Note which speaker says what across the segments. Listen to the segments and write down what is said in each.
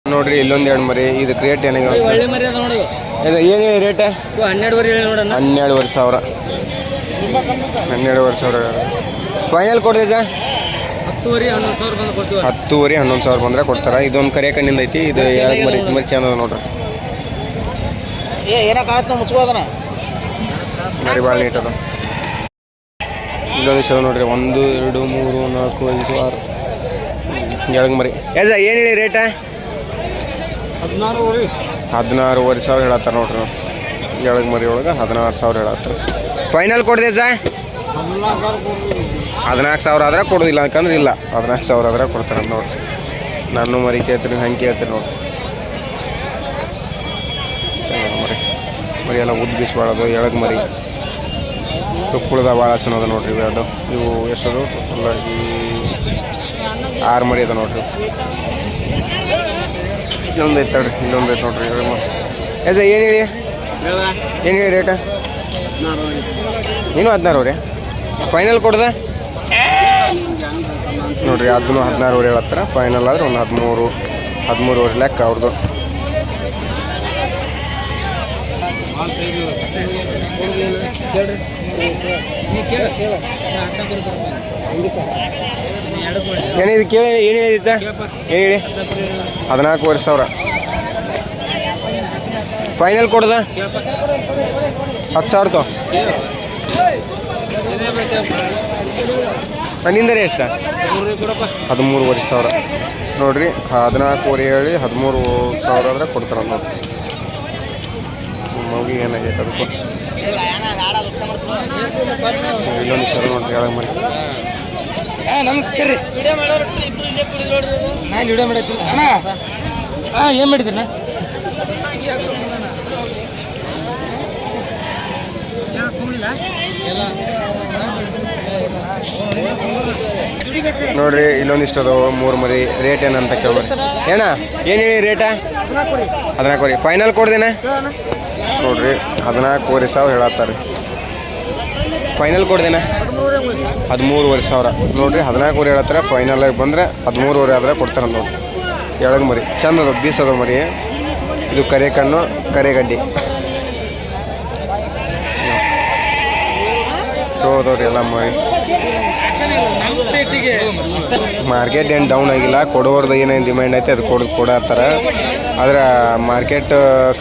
Speaker 1: ನೋಡ್ರಿ ಇಲ್ಲೊಂದು ಎರಡು ಮರಿ ಇದಕ್ಕೆ ರೇಟ್ ಏನಾಗ
Speaker 2: ಒಳ್ಳೆ ಮರಿ ಅದ ನೋಡಿ
Speaker 1: ಇದು ಏನು ಹೇಳಿ ರೇಟ್
Speaker 2: 12 ಹೇಳಿ ನೋಡೋಣ
Speaker 1: 12,000 12,000 ಫೈನಲ್ ಕೊಡ್ತೈತೆ
Speaker 2: 10,000 ಬಂದು ಕೊಡ್ತೀವಿ
Speaker 1: 10,000 ಬಂದ್ರೆ ಕೊಡ್ತಾರೆ ಇದೊಂದು ಕರೆ ಕಣ್ಣಿಂದ ಐತಿ ಇದು ಎರಡು ಮರಿ ಮರಿ ಚಂದ ನೋಡ್ರಿ
Speaker 2: ಏನೋ ಕಾಣ್ತಾ ಮುಚ್ಕೋದನ
Speaker 1: ಮರಿ ಭಾಳ ನೀಟ್ ಅದ ಇಲ್ಲೊಂದು ನೋಡ್ರಿ 1 2 3 4 5 6 ಎರಡು ಮರಿ ಏನು ಹೇಳಿ ರೇಟ 16,500 ಹೇಳತ್ತಾರ ನೋಡ್ರಿ ಎರಡು ಮರಿ ಒಳಗೆ 16,000 ಹೇಳತ್ತಾರ ಫೈನಲ್ ಕೊಡ್ತೈತೆ 14,000 ಆದ್ರೆ ಕೊಡೋದಿಲ್ಲ ಯಾಕಂದ್ರೆ ಇಲ್ಲ 14,000 ಆದ್ರೆ ಕೊಡ್ತಾರೆ ನೋಡ್ರಿ ನಾನು ಮರಿ ಕೇಳ್ತೀನಿ ಹಂಗೆ ಕೇಳ್ತೀನಿ ನೋಡ್ರಿ ಮರಿ ಮರಿ ಎಲ್ಲ ಉದ್ದು ಬಿಸ್ಬಾರ್ದು ಎಳಗ್ ಮರಿ ತುಪ್ಪುಳದ ಭಾಳ ಚೆನ್ನದ ನೋಡ್ರಿ ಇವೆರಡು ಇವು ಎಷ್ಟದು ಈ 6 ಮರಿ ಅದ ನೋಡ್ರಿ ಇಲ್ಲೊಂದು ಐತೆ ತಡ್ರಿ ಇಲ್ಲೊಂದು ಐತೆ ನೋಡ್ರಿ ಅದೇ ಏನು ಹೇಳಿ ರೇಟ ನೀನು 16 ರೀ ಫೈನಲ್ ಕೊಡ್ದೆ ನೋಡ್ರಿ ಅದನ್ನು 16 ಹೇಳತ್ತಾರ ಫೈನಲ್ ಆದ್ರೆ ಒಂದು 13 ಲೆಕ್ಕ ಅವ್ರದ್ದು ಏನಿದು ಕೇಳಿ ಏನು ಹೇಳಿದ್ದ ಏನು ಹೇಳಿ 14,500 ಫೈನಲ್ ಕೊಡ್ದ 10,000 ತೋ ನಿಂದರೆ ಎಷ್ಟು 13,500 ನೋಡ್ರಿ 14,500 ಹೇಳಿ 13,000 ಆದ್ರೆ ಕೊಡ್ತಾರೆ ನೋಡ್ರಿ ಮಗುಗೆ ಏನಾಗೈತೆ ಅದಕ್ಕೂ ಇಲ್ಲೊಂದು ಇಷ್ಟ ನೋಡ್ರಿ ಹೇಳಕ್ ಮರಿ
Speaker 2: ನಮಸ್ಕಾರ ರೀ ನಾನು ವಿಡಿಯೋ ಮಾಡತ್ತೀನಿ ಅಣ್ಣ ಏನು ಮಾಡಿದ್ದೀನ
Speaker 1: ನೋಡ್ರಿ ಇಲ್ಲೊಂದಿಷ್ಟು ಅದಾವ 3 ಮರಿ ರೇಟ್ ಏನಂತ ಕೇಳ್ರಿ ಏನ ಏನು ಹೇಳಿ ರೇಟ 14,000 ಫೈನಲ್ ಕೊಡ್ದೇನೆ ನೋಡ್ರಿ 14,500 ಹೇಳತ್ತಾರೆ ಫೈನಲ್ ಕೊಡ್ದೇನೆ 13,500 ನೋಡ್ರಿ 14,000 ಹೇಳತ್ತಾರೆ ಫೈನಲ್ ಆಗಿ ಬಂದರೆ 13,000 ಆದ್ರೆ ಕೊಡ್ತಾರೆ ನೋಡ್ರಿ ಎಳಗ್ ಮರಿ ಚಂದ ಅದ ಬೀಸದ ಮರಿ ಇದು ಕರೆ ಕಣ್ಣು ಕರೆಗಡ್ಡಿ ಶೋದವ್ರಿ ಎಲ್ಲ ಮರಿ ಮಾರ್ಕೆಟ್ ಏನು ಡೌನ್ ಆಗಿಲ್ಲ ಕೊಡೋರ್ದು ಏನೇನು ಡಿಮ್ಯಾಂಡ್ ಐತೆ ಅದು ಕೊಡತ್ತಾರ ಆದ್ರೆ ಮಾರ್ಕೆಟ್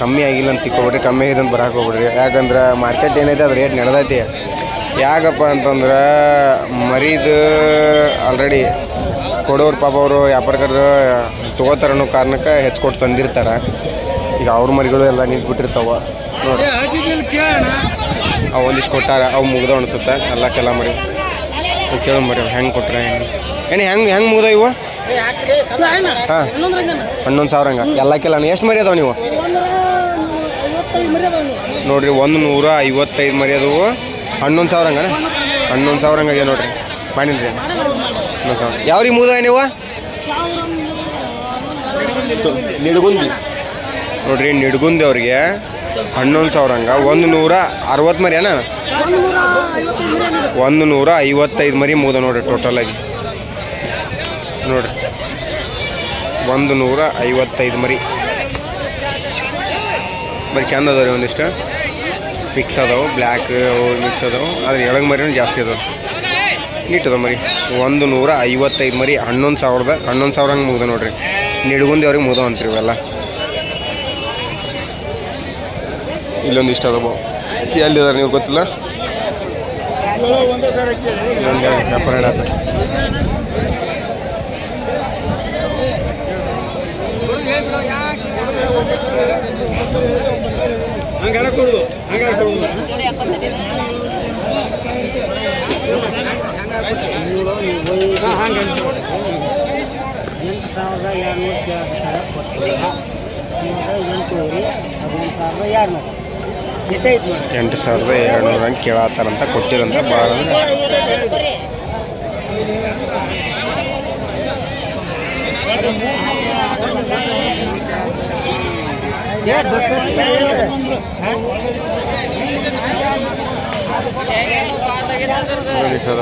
Speaker 1: ಕಮ್ಮಿ ಆಗಿಲ್ಲ ಅಂತ ತಿಳ್ಕೊಬಿಡ್ರಿ ಕಮ್ಮಿ ಆಗಿದೆ ಅಂತ ಬರಕ್ಕೆ ಹೋಗ್ಬಿಡ್ರಿ ಯಾಕಂದ್ರೆ ಮಾರ್ಕೆಟ್ ಏನೈತೆ ಅದು ರೇಟ್ ನಡೆದೈತಿ ಯಾಕಪ್ಪ ಅಂತಂದ್ರೆ ಮರಿದು ಆಲ್ರೆಡಿ ಕೊಡೋರು ಪಾಪ ಅವರು ವ್ಯಾಪಾರಕರು ತೊಗೋತಾರ ಅನ್ನೋ ಕಾರಣಕ್ಕೆ ಹೆಚ್ಚಿಕೊಟ್ಟು ತಂದಿರ್ತಾರೆ ಈಗ ಅವ್ರ ಮರಿಗಳು ಎಲ್ಲ ನಿಂತ್ಬಿಟ್ಟಿರ್ತಾವ ನೋಡಿ ಅವು ಒಂದಿಷ್ಟು ಕೊಟ್ಟಾರ ಅವು ಮುಗ್ದವ ಅನಿಸುತ್ತೆ ಎಲ್ಲಕ್ಕೆಲ್ಲ ಮರಿ ಕೇಳೋ ಮರಿ ಹೆಂಗೆ ಕೊಟ್ರೆ ಏನು ಹೆಂಗೆ ಮುಗ್ದ ಇವು ಹಾಂ 11,000 ಹಂಗೆ ಎಲ್ಲಕ್ಕೆಲ್ಲ ಎಷ್ಟು ಮರಿ ಅದಾವ ನೀವು ನೋಡ್ರಿ 155 ಮರಿ ಅದಾವು 11,000 ಹಂಗನ 11,000 ಹಂಗಾಗೆ ನೋಡ್ರಿ ಮಾಡಿನ್ರಿ 11,000 ಯಾವ್ರಿಗೆ ಮುಗ್ದವ ನೀವು ನಿಡ್ಗುಂದಿ ನೋಡ್ರಿ ನಿಡ್ಗುಂದಿ ಅವ್ರಿಗೆ 11,000 ಹಂಗೆ 160 ಮರಿ ಅಣ್ಣ 155 ಮರಿ ಮುಗ್ದ ನೋಡ್ರಿ ಟೋಟಲಾಗಿ ನೋಡ್ರಿ 155 ಮರಿ ಬರೀ ಚಂದ ಅದಾವ ರೀ ಒಂದಿಷ್ಟು ಮಿಕ್ಸ್ ಅದಾವೆ ಬ್ಲ್ಯಾಕ್ ಅವು ಮಿಕ್ಸ್ ಅದಾವೆ ಆದರೆ ಎಳಗ್ ಮರಿನೂ ಜಾಸ್ತಿ ಅದಾವೆ ನೀಟ್ ಅದಾವ ಮರಿ 155 ಮರಿ 11,000 ಹಂಗೆ ಮುಗ್ದ ನೋಡ್ರಿ ನಿಡ್ಗುಂದಿ ಅವ್ರಿಗೆ ಮುಗ್ದವ ಅಂತ್ರಿ ಇವೆಲ್ಲ ಇಲ್ಲೊಂದಿಷ್ಟು ಅದಾವ ಎಲ್ಲಿದ್ದಾರೆ ನೀವು ಗೊತ್ತಿಲ್ಲ ವ್ಯಾಪಾರ ಹೇಳತ್ತ $8,200 ಹಂಗೆ ಕೇಳತ್ತಾರಂತ ಕೊಟ್ಟಿರಂತ ಭಾಳ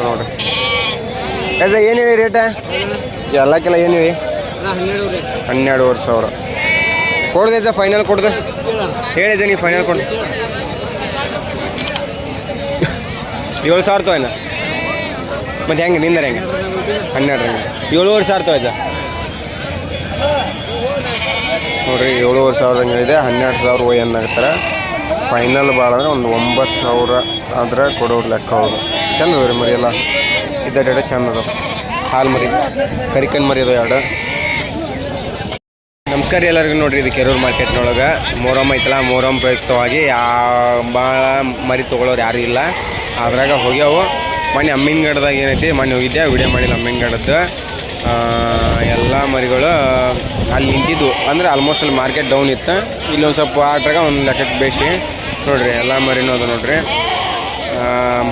Speaker 1: ನೋಡ್ರಿ ಏನು ಹೇಳಿ ರೇಟ ಎಲ್ಲಕ್ಕೆಲ್ಲ ಏನು ಹೇಳಿ 12,500 ಕೊಡ್ದೈತ ಫೈನಲ್ ಕೊಡ್ದು ಹೇಳಿದೆ ನೀವು ಫೈನಲ್ ಕೊಡು 7,000 ತೋಯ್ನ ಮತ್ತು ಹೆಂಗೆ ನಿಂದರೆ ಹೆಂಗೆ 12 7,500 ತೋಯ್ತ ನೋಡಿರಿ 7,500 ಹಂಗಿದೆ 12,000 ಹೋಯ್ ಅಂದಾಗ್ತಾರೆ ಫೈನಲ್ ಭಾಳ ಅಂದ್ರೆ ಒಂದು 9,000 ಆದ್ರೆ ಕೊಡೋರು ಲೆಕ್ಕ ಅವರು ಚಂದ ಅದ ರೀ ಮರಿ ಎಲ್ಲ ಇದ್ದ ಚಂದ ಅದ ಹಾಲು ಮರಿ ಕರಿಕನ್ ಮರಿ ಅದು 2 ನಮಸ್ಕಾರ ಎಲ್ಲರಿಗೂ ನೋಡಿರಿ ಇದು ಕೆರೂರು ಮಾರ್ಕೆಟ್ನೊಳಗೆ ಮೊಹರಮ್ ಐತಲ್ಲ ಮೊಹರಮ್ ಪ್ರಯುಕ್ತವಾಗಿ ಭಾಳ ಮರಿ ತೊಗೊಳೋರು ಯಾರೂ ಇಲ್ಲ ಅದ್ರಾಗ ಹೋಗ್ಯಾವು ಮೊನ್ನೆ ಅಮ್ಮಿನಗಡದಾಗ ಏನೈತಿ ಮೊನ್ನೆ ಹೋಗಿದ್ದೆ ವಿಡಿಯೋ ಮಾಡಿಲ್ಲ ಅಮ್ಮಿನಗಡದ್ದು ಎಲ್ಲ ಮರಿಗಳು ಅಲ್ಲಿ ನಿಂತಿದ್ವು ಅಂದ್ರೆ ಆಲ್ಮೋಸ್ಟ್ ಅಲ್ಲಿ ಮಾರ್ಕೆಟ್ ಡೌನ್ ಇತ್ತು ಇಲ್ಲೊಂದು ಸ್ವಲ್ಪ ಆಟ್ರಾಗ ಒಂದು ಲೆಕ್ಕಕ್ಕೆ ಬೇಸಿ ನೋಡಿರಿ ಎಲ್ಲ ಮರಿನೂ ಅದು ನೋಡಿರಿ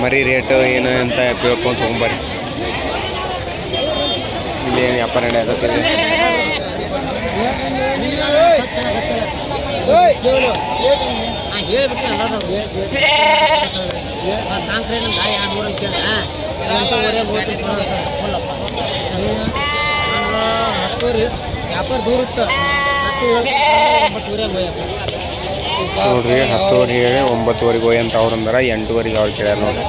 Speaker 1: ಮರಿ ರೇಟು ಏನು ಅಂತ ಕೇಳ್ಕೊಂಡು ತೊಗೊಂಬರ್ರಿ ಇಲ್ಲೇನು ವ್ಯಾಪಾರ ನಡೆಯತ್ತೆ
Speaker 2: ವ್ಯಾಪಾರ ದೂರ ಇತ್ತು
Speaker 1: ನೋಡ್ರಿ 10 ಹೇಳಿ 9 ಹೋಯ್ ಅಂತ ಅವ್ರು ಅಂದಾರ 8 ಅವ್ರು ಕೇಳ್ಯಾರ ನೋಡ್ರಿ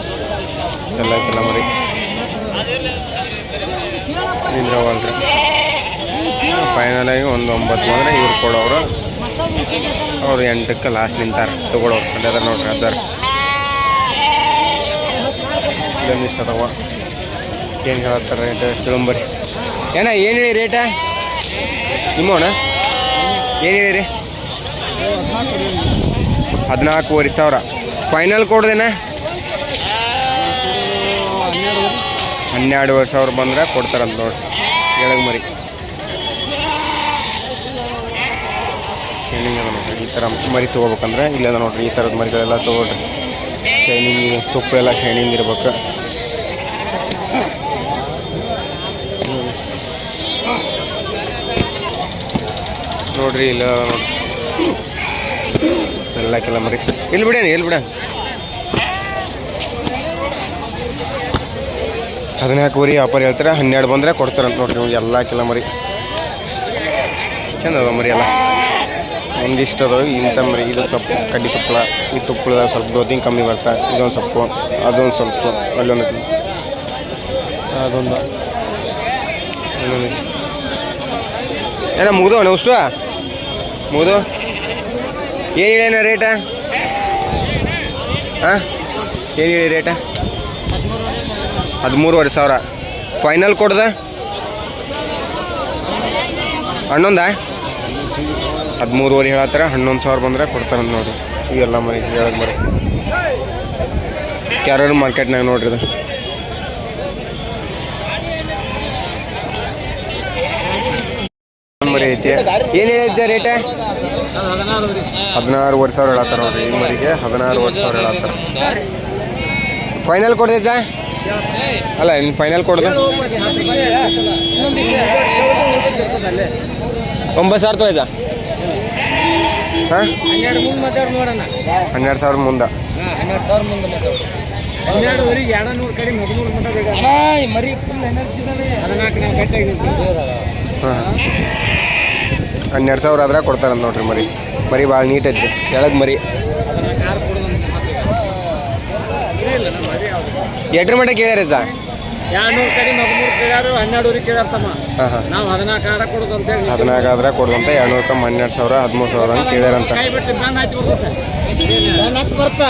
Speaker 1: ಎಲ್ಲ ಮರಿ ನಿಂದ್ರವಲ್ರಿ ಫೈನಲಾಗಿ ಒಂದು 9 ಅಂದರೆ ಇವ್ರು ಕೊಡೋರು ಅವ್ರು 8ಕ್ಕೆ ಲಾಸ್ಟ್ ನಿಂತಾರೆ ತೊಗೊಳೋರು ಅದಾರ ನೋಡ್ರಿ ಅದಾರ ಇಲ್ಲೊಂದು ಇಷ್ಟ ಅದಾವ ಏನು ಹೇಳ್ತಾರೆ ರೇಟ್ ತಿಳಂಬರಿ ಏನ ಏನು ಹೇಳಿ ರೇಟ ನಿಮ್ಮವನ ಏನು ಹೇಳಿರಿ 14,500 ಫೈನಲ್ ಕೊಡ್ದೇನ 12,500 ಬಂದ್ರೆ ಕೊಡ್ತಾರಂತ ನೋಡ್ರಿ ಹೇಳಂಗೆ ಮರಿ ಶೈನಿಂಗ್ ಅದ ನೋಡ್ರಿ ಈ ಥರ ಮರಿ ತೊಗೋಬೇಕಂದ್ರೆ ಇಲ್ಲದ ನೋಡ್ರಿ ಈ ಥರದ ಮರಿಗಳೆಲ್ಲ ತೊಗೊಳ್ರಿ ಶೈನಿಂಗ್ ತುಪ್ಪ ಎಲ್ಲ ಶೈನಿಂಗ್ ಇರ್ಬೇಕು ನೋಡ್ರಿ ಇಲ್ಲ ನೋಡ್ರಿ ಎಲ್ಲ ಕೆಲ ಮರಿ ಇಲ್ಲಿ ಬಿಡೇನಿ 14 ವ್ಯಾಪಾರ ಹೇಳ್ತಾರೆ 12 ಬಂದರೆ ಕೊಡ್ತಾರಂತ ನೋಡ್ರಿ ನಿಮ್ಗೆ ಎಲ್ಲ ಕೆಲ ಮರಿ ಚಂದ ಅದ ಮರಿ ಎಲ್ಲ ಒಂದಿಷ್ಟು ಅದಾವೆ ಇಂಥ ಮರಿ ಇದು ತಪ್ಪು ಕಡ್ಡಿ ತುಪ್ಪಳ ಈ ತುಪ್ಪಳ ಸ್ವಲ್ಪ ಗ್ರೋತಿಂಗ್ ಕಮ್ಮಿ ಬರ್ತಾ ಇದೊಂದು ಸ್ವಲ್ಪ ಅದೊಂದು ಸ್ವಲ್ಪ ಅಲ್ಲೊಂದು ಅದೊಂದು ಅಲ್ಲೊಂದು ಏನ ಮುಗ್ದವನ ಅಷ್ಟು ಮುಗ್ದು ಏನು ಹೇಳೇನ ರೇಟ ಹಾಂ ಏನು ಹೇಳಿ ರೇಟ 13,500 ಫೈನಲ್ ಕೊಡ್ದ ಹನ್ನೊಂದ 13,500 ಹೇಳತ್ತಾರ 11,000 ಬಂದ್ರೆ ಕೊಡ್ತಾರಂತ ನೋಡಿರಿ ಇವೆಲ್ಲ ಮರಿ ಹೇಳೋದು ಮರಿ ಕ್ಯಾರೂರು ಮಾರ್ಕೆಟ್ನಾಗ ನೋಡ್ರಿ ಇದು ಮರಿ ಐತಿ ಏನು ಹೇಳಿದ್ದೆ ರೇಟ 16,500 ಹೇಳತ್ತಾರ ನೋಡ್ರಿ ಈ ಮರಿಗೆ 16,500 ಹೇಳತ್ತಾರ ಫೈನಲ್ ಕೊಡ್ದೈತ ಅಲ್ಲ ಇನ್ನು ಫೈನಲ್ ಕೊಡ್ದ 9,000 ತೊಯ್ದ ಹಾಂ 12,000 ಮುಂದೆ 12,000 ಆದ್ರೆ ಕೊಡ್ತಾರಂತ ನೋಡ್ರಿ ಮರಿ ಭಾಳ ನೀಟ್ ಐತಿ ಎಳಗ್ ಮರಿ ಎಟ್ರ ಮಟ್ಟ ಕೇಳ್ಯಾರ ಸರ್
Speaker 2: 200 ಕಡೆ 13 ಕೇಳ್ಯಾರು 12 ಕೇಳ್ಯಾರತಮ್ಮ ನಾವು 14 ಕೊಡೋದು ಅಂತ ಹೇಳಿ
Speaker 1: 14 ಆದ್ರೆ ಕೊಡೋದಂತ 200 12,000 13,000 ಅಂತ ಕೇಳ್ಯಾರಂತ
Speaker 2: ಕೈ ಬಿಟ್ಟು ಬಂದ್ ಆಯ್ತು ಬರ್ತಾ